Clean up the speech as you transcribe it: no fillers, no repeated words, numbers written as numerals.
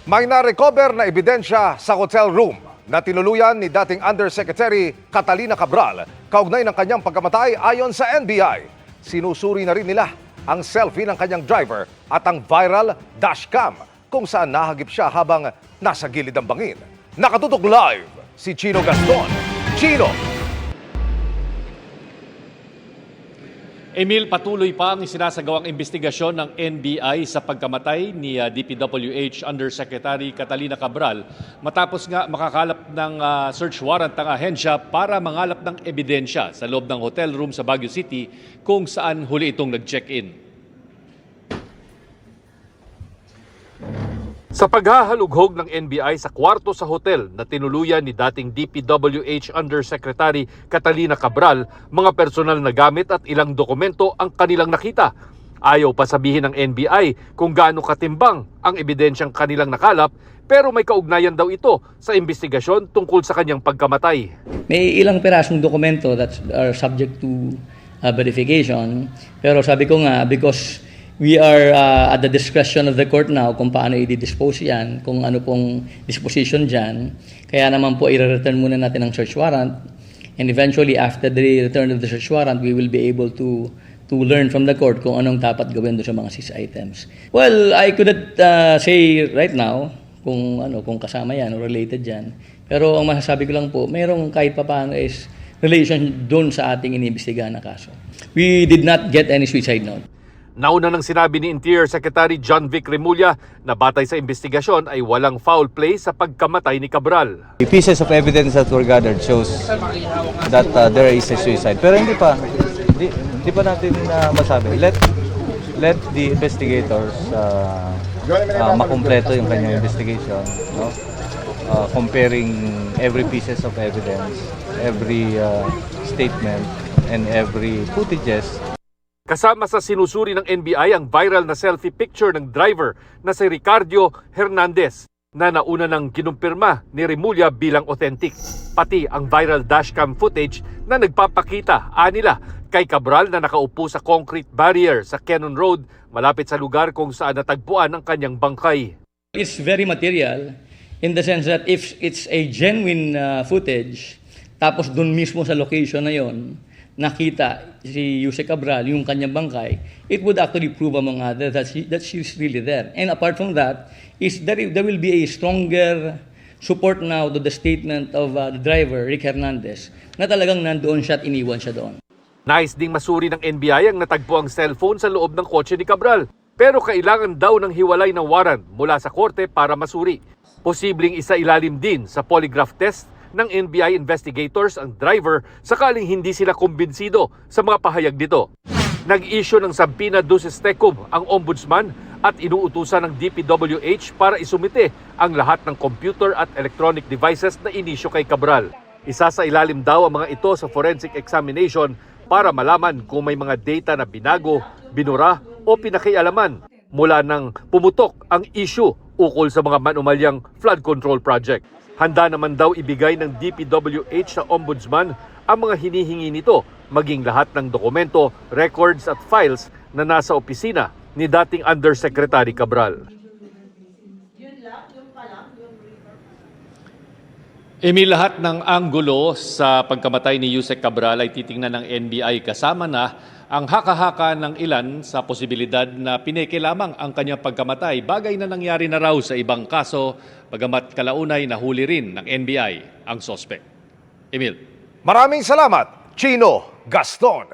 May na-recover na ebidensya sa hotel room na tinuluyan ni dating Undersecretary Catalina Cabral kaugnay ng kanyang pagkamatay ayon sa NBI. Sinusuri na rin nila ang selfie ng kanyang driver at ang viral dashcam kung saan nahagip siya habang nasa gilid ng bangin. Nakatutok live si Chino Gaston. Chino! Emil, patuloy pa ang sinasagawang investigasyon ng NBI sa pagkamatay ni DPWH Undersecretary Catalina Cabral matapos nga makakalap ng search warrant ng ahensya para mangalap ng ebidensya sa loob ng hotel room sa Baguio City kung saan huli itong nag-check-in. Sa paghahalughog ng NBI sa kwarto sa hotel na tinuluyan ni dating DPWH Undersecretary Catalina Cabral, mga personal na gamit at ilang dokumento ang kanilang nakita. Ayaw pa sabihin ng NBI kung gaano katimbang ang ebidensyang kanilang nakalap, pero may kaugnayan daw ito sa investigasyon tungkol sa kanyang pagkamatay. May ilang pirasong dokumento that are subject to verification, pero sabi ko nga, because we are at the discretion of the court now kung paano i-dispose yan, kung ano pong disposition dyan. Kaya naman po i-return muna natin ang search warrant. And eventually, after the return of the search warrant, we will be able to learn from the court kung anong dapat gawin doon sa mga seized items. Well, I couldn't say right now kung kasama yan o related yan. Pero ang masasabi ko lang po, mayroong kahit papaano is relation doon sa ating iniimbestigahan na kaso. We did not get any suicide note. Nauna nang sinabi ni Interior Secretary John Vic Remulla na batay sa investigasyon ay walang foul play sa pagkamatay ni Cabral. The pieces of evidence that were gathered shows that there is a suicide. Pero hindi pa natin masabi. Let the investigators makumpleto yung kanyang investigation, no? Comparing every pieces of evidence, every statement, and every footages. Kasama sa sinusuri ng NBI ang viral na selfie picture ng driver na si Ricardo Hernandez na nauna ng kinumpirma ni Remulla bilang authentic. Pati ang viral dashcam footage na nagpapakita anila kay Cabral na nakaupo sa concrete barrier sa Cannon Road malapit sa lugar kung saan natagpuan ang kanyang bangkay. It's very material in the sense that if it's a genuine footage, tapos dun mismo sa location na yon, nakita si Yusek Cabral, yung kanyang bangkay, it would actually prove among others that she's really there. And apart from that, there will be a stronger support now to the statement of the driver, Rick Hernandez, na talagang nandoon siya at iniwan siya doon. Nais ding masuri ng NBI ang natagpo ang cellphone sa loob ng kotse ni Cabral. Pero kailangan daw ng hiwalay ng warrant mula sa korte para masuri. Posibleng isailalim din sa polygraph test ng NBI investigators ang driver sakaling hindi sila kumbinsido sa mga pahayag nito. Nag-issue ng Subpoena Duces Tecum ang ombudsman at inuutusan ng DPWH para isumite ang lahat ng computer at electronic devices na inisyo kay Cabral. Isa sa ilalim daw ang mga ito sa forensic examination para malaman kung may mga data na binago, binura o pinakialaman mula nang pumutok ang issue ukol sa mga manumalyang flood control project. Handa naman daw ibigay ng DPWH sa ombudsman ang mga hinihingi nito, maging lahat ng dokumento, records at files na nasa opisina ni dating Undersecretary Cabral. Lahat ng anggulo sa pagkamatay ni Yusek Cabral ay titingnan ng NBI kasama na ang haka-haka ng ilan sa posibilidad na pineke lamang ang kanyang pagkamatay, bagay na nangyari na raw sa ibang kaso, bagamat kalaunay nahuli rin ng NBI ang sospek. Emil. Maraming salamat, Chino Gaston.